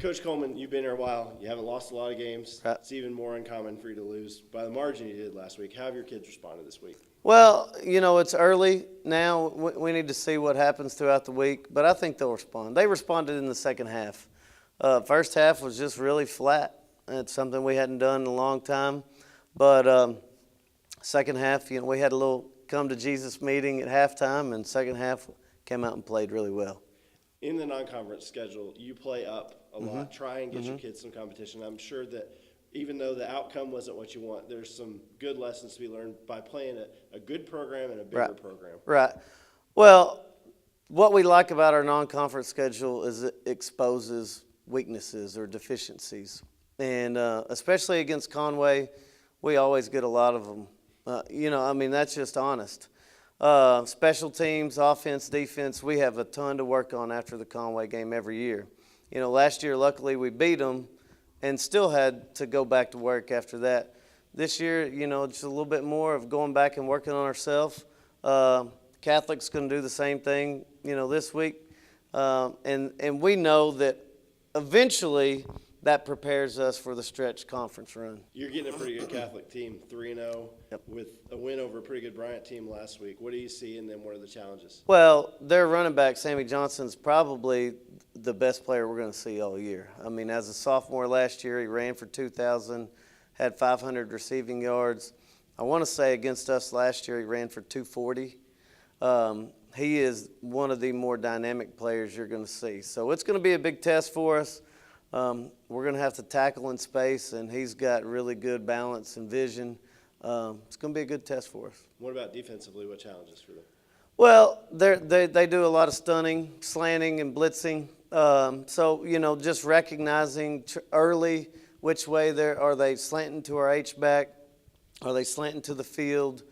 Coach Coleman, you've been here a while. You haven't lost a lot of games. Right. It's even more uncommon for you to lose by the margin you did last week. How have your kids responded this week? Well, it's early now. We need to see what happens throughout the week, but I think they'll respond. They responded in the second half. First half was just really flat. It's something we hadn't done in a long time. But second half, we had a little come to Jesus meeting at halftime, and second half came out and played really well. In the non-conference schedule, you play up a lot, try and get your kids some competition. I'm sure that even though the outcome wasn't what you want, there's some good lessons to be learned by playing a good program and a bigger program. Right. Well, what we like about our non-conference schedule is it exposes weaknesses or deficiencies. And especially against Conway, we always get a lot of them. That's just honest. Special teams, offense, defense, we have a ton to work on after the Conway game every year. Last year, luckily, we beat them and still had to go back to work after that. This year, just a little bit more of going back and working on ourselves. Catholic's going to do the same thing, this week. And we know that eventually that prepares us for the stretch conference run. You're getting a pretty good Catholic team, 3-0, with a win over a pretty good Bryant team last week. What do you see in them? What are the challenges? Well, their running back, Sammy Johnson, is probably the best player we're going to see all year. As a sophomore last year, he ran for 2,000, had 500 receiving yards. I want to say against us last year, he ran for 240. He is one of the more dynamic players you're going to see. So it's going to be a big test for us. We're going to have to tackle in space, and he's got really good balance and vision. It's going to be a good test for us. What about defensively? What challenges for them? Well, they do a lot of stunning, slanting, and blitzing. Just recognizing early which way are they slanting to our H-back? Are they slanting to the field?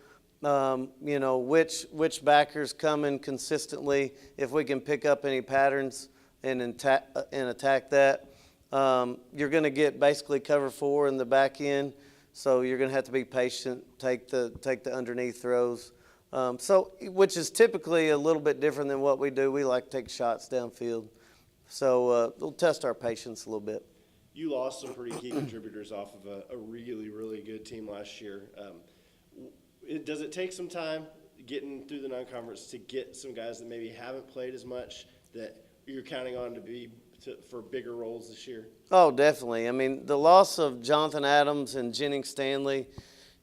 Which backers coming consistently, if we can pick up any patterns and attack that. You're going to get basically cover 4 in the back end, so you're going to have to be patient, take the underneath throws. Which is typically a little bit different than what we do. We like to take shots downfield. So it'll test our patience a little bit. You lost some pretty key contributors off of a really, really good team last year. Does it take some time getting through the non-conference to get some guys that maybe haven't played as much that you're counting on for bigger roles this year? Oh, definitely. The loss of Jonathan Adams and Jennings Stanley,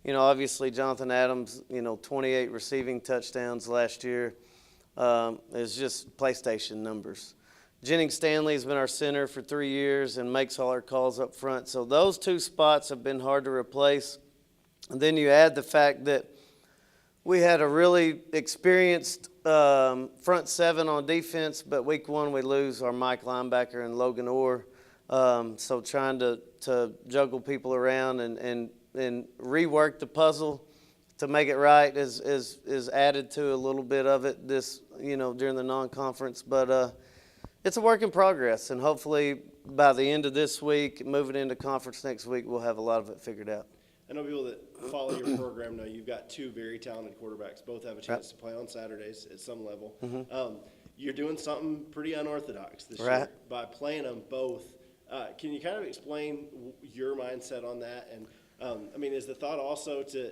obviously Jonathan Adams, 28 receiving touchdowns last year is just PlayStation numbers. Jennings Stanley has been our center for 3 years and makes all our calls up front. So those two spots have been hard to replace. And then you add the fact that we had a really experienced front seven on defense, but week 1 we lose our Mike linebacker and Logan Orr. So trying to juggle people around and rework the puzzle to make it right is added to a little bit of it during the non-conference. But it's a work in progress, and hopefully by the end of this week, moving into conference next week, we'll have a lot of it figured out. I know people that follow your program know you've got 2 very talented quarterbacks. Both have a chance to play on Saturdays at some level. You're doing something pretty unorthodox this year by playing them both. Can you kind of explain your mindset on that? And, is the thought also to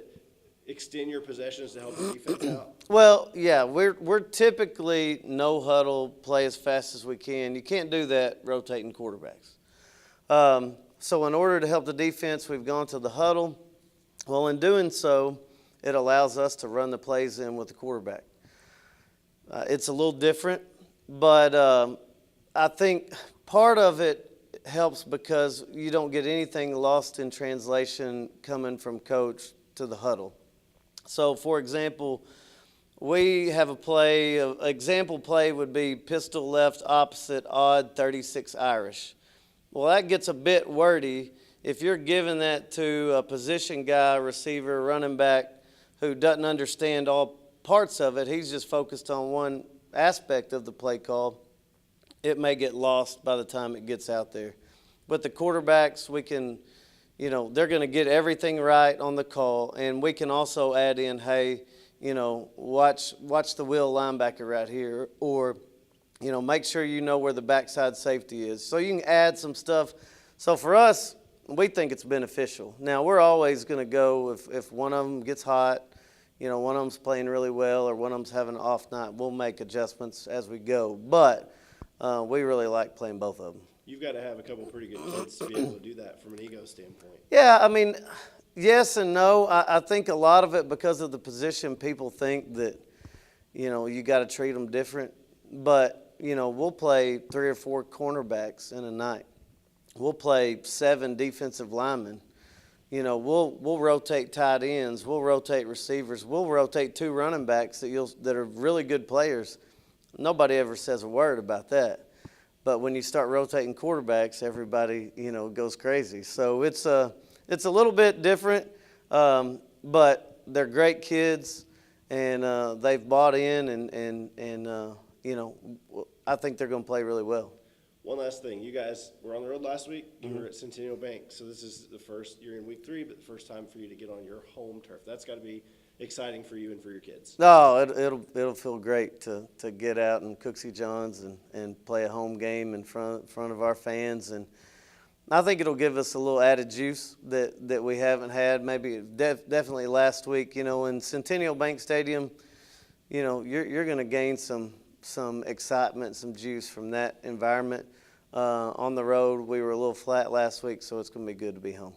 extend your possessions to help the defense out? Well, yeah, we're typically no huddle, play as fast as we can. You can't do that rotating quarterbacks. So in order to help the defense, we've gone to the huddle. Well, in doing so, it allows us to run the plays in with the quarterback. It's a little different, but I think part of it helps because you don't get anything lost in translation coming from coach to the huddle. So, for example, we have a play, an example play would be pistol left opposite odd 36 Irish. Well, that gets a bit wordy if you're giving that to a position guy, receiver, running back who doesn't understand all parts of it. He's just focused on one aspect of the play call. It may get lost by the time it gets out there. But the quarterbacks, we can, they're going to get everything right on the call, and we can also add in, hey, watch the wheel linebacker right here, or make sure you know where the backside safety is. So you can add some stuff. So for us, we think it's beneficial. Now, we're always going to go if one of them gets hot, one of them's playing really well or one of them's having an off night, we'll make adjustments as we go. But we really like playing both of them. You've got to have a couple pretty good kids to be able to do that from an ego standpoint. Yeah, I mean, yes and no. I think a lot of it because of the position, people think that, you got to treat them different. But, we'll play 3 or 4 cornerbacks in a night. We'll play 7 defensive linemen. We'll rotate tight ends. We'll rotate receivers. We'll rotate 2 running backs that are really good players. Nobody ever says a word about that. But when you start rotating quarterbacks, everybody, goes crazy. So it's a little bit different, but they're great kids, and they've bought in, and I think they're going to play really well. One last thing. You guys were on the road last week. You were at Centennial Bank. So this is the first, you're in week 3, but the first time for you to get on your home turf. That's got to be exciting for you and for your kids. No, it'll feel great to get out in Cooksey Johns and play a home game in front of our fans. And I think it'll give us a little added juice that we haven't had. Maybe definitely last week, in Centennial Bank Stadium, you're going to gain some excitement, some juice from that environment. On the road, we were a little flat last week, so it's going to be good to be home.